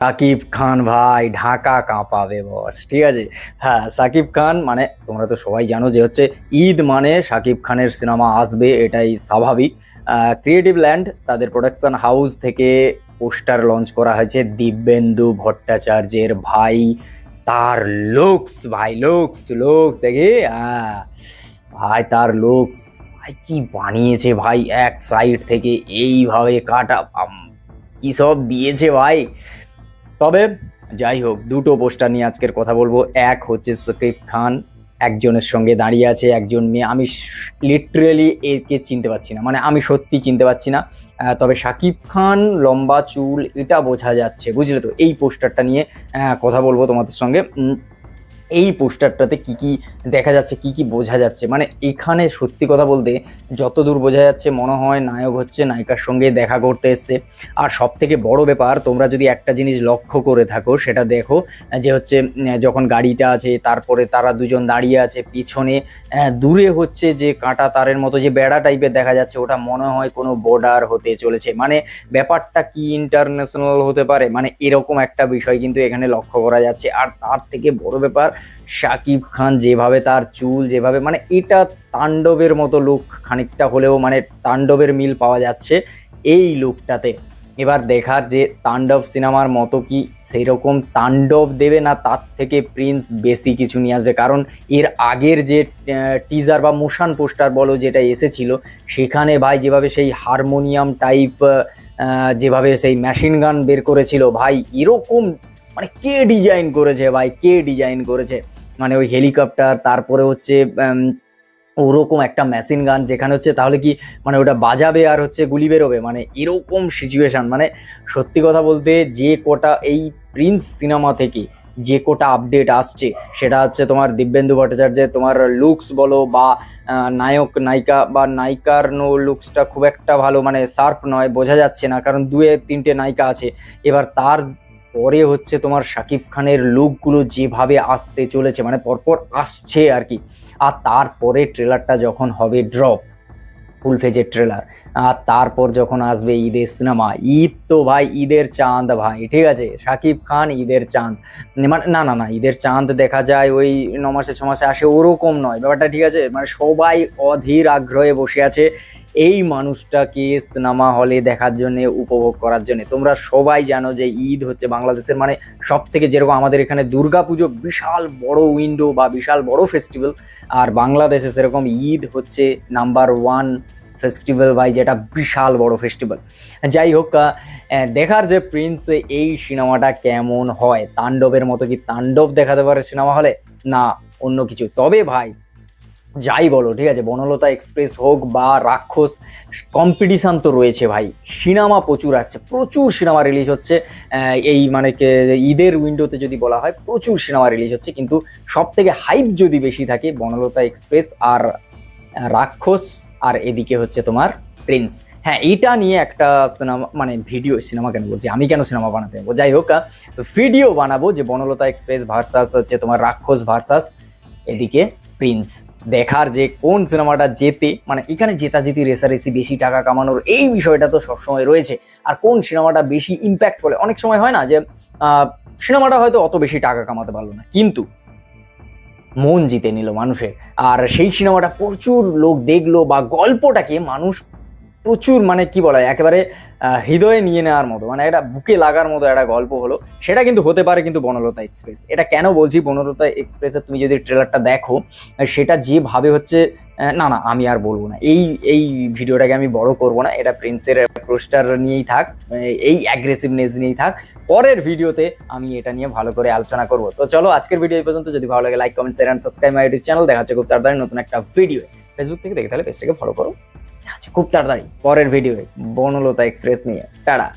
সাকিব খান ভাই ঢাকা কাঁপাবে বস, ঠিক আছে। হ্যাঁ, সাকিব খান মানে তোমরা তো সবাই জানো যে হচ্ছে ঈদ মানে সাকিব খানের সিনেমা আসবে, এটাই স্বাভাবিক। ক্রিয়েটিভ ল্যান্ড তাদের প্রোডাকশন হাউস থেকে পোস্টার লঞ্চ করা হয়েছে দিব্যেন্দু ভট্টাচার্যের। ভাই তার লুকস, ভাই লুকস লুকস দেখে ভাই তার লুকস, ভাই কি বানিয়েছে ভাই, এক সাইড থেকে এইভাবে কাটা কি সব দিয়েছে ভাই। তবে যাই হোক, দুটো পোস্টার নিয়ে আজকের কথা বলবো। এক হচ্ছে সাকিব খান একজনের সঙ্গে দাঁড়িয়ে আছে, একজন মেয়ে, আমি লিটারেলি একে চিনতে পারছি না, মানে আমি সত্যি চিনতে পারছি না। তবে সাকিব খান লম্বা চুল এটা বোঝা যাচ্ছে, বুঝলে তো। এই পোস্টারটা নিয়ে কথা বলবো তোমাদের সঙ্গে। এই পোস্টারটাতে কি কি দেখা যাচ্ছে, কি কি বোঝা যাচ্ছে, মানে এখানে সত্যি কথা বলতে যতদূর বোঝা যাচ্ছে মনে হয় নায়ক হচ্ছে নায়িকার সঙ্গে দেখা করতে এসছে। আর সব থেকে বড় ব্যাপার, তোমরা যদি একটা জিনিস লক্ষ্য করে থাকো সেটা দেখো, যে হচ্ছে যখন গাড়িটা আছে তারপরে তারা দুজন দাঁড়িয়ে আছে, পিছনে দূরে হচ্ছে যে কাঁটা তারের মতো যে বেড়া টাইপের দেখা যাচ্ছে, ওটা মনে হয় কোনো বর্ডার হতে চলেছে। মানে ব্যাপারটা কি ইন্টারন্যাশনাল হতে পারে, মানে এরকম একটা বিষয় কিন্তু এখানে লক্ষ্য করা যাচ্ছে। আর তার থেকে বড় ব্যাপার, শাকিব খান যেভাবে তার চুল, যেভাবে মানে এটা তাণ্ডবের মতো লুক খানিকটা হলেও, মানে তাণ্ডবের মিল পাওয়া যাচ্ছে এই লুকটাতে। এবার দেখার যে তাণ্ডব সিনেমার মতো কি সেই রকম তাণ্ডব দেবে, না তার থেকে প্রিন্স বেশি কিছু নিয়ে আসবে। কারণ এর আগের যে টিজার বা মোশন পোস্টার বলো যেটা এসেছিল, সেখানে ভাই যেভাবে সেই হারমোনিয়াম টাইপ, যেভাবে সেই মেশিন গান বের করেছিল, ভাই এরকম মানে কে ডিজাইন করেছে ভাই, কে ডিজাইন করেছে। মানে ওই হেলিকপ্টার, তারপরে হচ্ছে ওরকম একটা মেশিন গান যেখানে হচ্ছে তাহলে কি মানে ওটা বাজাবে আর হচ্ছে গুলি বেরোবে, মানে এরকম সিচুয়েশন। মানে সত্যি কথা বলতে যে কোটা এই প্রিন্স সিনেমা থেকে যে কোটা আপডেট আসছে, সেটা হচ্ছে তোমার দিব্যেন্দু ভট্টাচার্যের তোমার লুকস বলো বা নায়ক নায়িকা বা নায়িকার লুকসটা খুব একটা ভালো, মানে শার্প নয়, বোঝা যাচ্ছে না, কারণ দুয়ে তিনটে নায়িকা আছে। এবার তার পরে হচ্ছে তোমার শাকিব খানের লুকগুলো যেভাবে আসতে চলেছে, মানে পরপর আসছে আর কি। আর তারপরে ট্রেলারটা যখন হবে ড্রপ, ফুল ফেজের ট্রেলার, আর তারপর যখন আসবে ঈদের সিনেমা, ঈদ তো ভাই ঈদের চাঁদ ভাই, ঠিক আছে। শাকিব খান ঈদের চাঁদ, মানে না না না, ঈদের চাঁদ দেখা যায় ওই 9 মাসে 6 মাসে আসে, ওরকম নয় ব্যাপারটা, ঠিক আছে। মানে সবাই অধীর আগ্রহে বসে আছে এই মানুষটাকে সিনেমা হলে দেখার জন্য, উপভোগ করার জন্য। তোমরা সবাই জানো যে ঈদ হচ্ছে বাংলাদেশের মানে সব থেকে, যেরকম আমাদের এখানে দুর্গাপুজো বিশাল বড় উইন্ডো বা বিশাল বড় ফেস্টিভ্যাল, আর বাংলাদেশে সেরকম ঈদ হচ্ছে নাম্বার 1 ফেস্টিভ্যাল ভাই, যেটা বিশাল বড় ফেস্টিভ্যাল। যাই হোক, দেখার যে প্রিন্স এই সিনেমাটা কেমন হয়, তাণ্ডবের মতো কি তাণ্ডব দেখাতে পারে সিনেমা হলে, না অন্য কিছু। তবে ভাই যাই বলো, ঠিক আছে, বনলতা এক্সপ্রেস হোক বা রাক্ষস, কম্পিটিশন তো রয়েছে ভাই। সিনেমা প্রচুর আসছে, প্রচুর সিনেমা রিলিজ হচ্ছে। এই মানে ঈদের উইন্ডোতে যদি বলা হয় প্রচুর সিনেমা রিলিজ হচ্ছে, কিন্তু সব থেকে হাইপ যদি বেশি থাকে বনলতা এক্সপ্রেস আর রাক্ষস, আর এদিকে হচ্ছে তোমার প্রিন্স। হ্যাঁ, এইটা নিয়ে একটা সিনেমা, মানে ভিডিও, সিনেমা কেন বলছি, আমি কেন সিনেমা বানাতে যাবো, যাই হোক ভিডিও বানাবো যে বনলতা এক্সপ্রেস ভার্সাস হচ্ছে তোমার রাক্ষস ভার্সাস এদিকে প্রিন্স। দেখার যে কোন সিনেমাটা জেতে, মানে এখানে জেতাজেতি রেসারেসি, বেশি টাকা কামানোর এই বিষয়টা তো সবসময় রয়েছে। আর কোন সিনেমাটা বেশি ইম্প্যাক্ট করে, অনেক সময় হয় না যে সিনেমাটা হয়তো অত বেশি টাকা কামাতে পারলো না, কিন্তু মন জিতে নিল মানুষের, আর সেই সিনেমাটা প্রচুর লোক দেখলো, বা গল্পটাকে মানুষ প্রচুর, মানে কি বলা হয়, একেবারে হৃদয়ে নিয়ে নেওয়ার মতো, মানে একটা বুকে লাগার মতো একটা গল্প হলো। সেটা কিন্তু হতে পারে কিন্তু বনলতা এক্সপ্রেস। এটা কেন বলছি, বনলতা এক্সপ্রেসের তুমি যদি ট্রেলারটা দেখো, সেটা যেভাবে হচ্ছে, না না আমি আর বলবো না, এই এই ভিডিওটাকে আমি বড় করব না, এটা প্রিন্সের পোস্টার নিয়েই থাক, এই অ্যাগ্রেসিভনেস নিয়েই থাক। পরের ভিডিওতে আমি এটা নিয়ে ভালো করে আলোচনা করব। তো চলো আজকের ভিডিও এই পর্যন্ত। যদি ভালো লাগে like comment share and subscribe my YouTube channel. দেখা হচ্ছে খুব তাড়াতাড়ি নতুন একটা ভিডিও। ফেসবুক থেকে দেখে তাহলে পেজটাকে ফলো করো। আচ্ছা, খুব তাড়াতাড়ি পরের ভিডিও বনলতা এক্সপ্রেস নিয়ে। টাটা।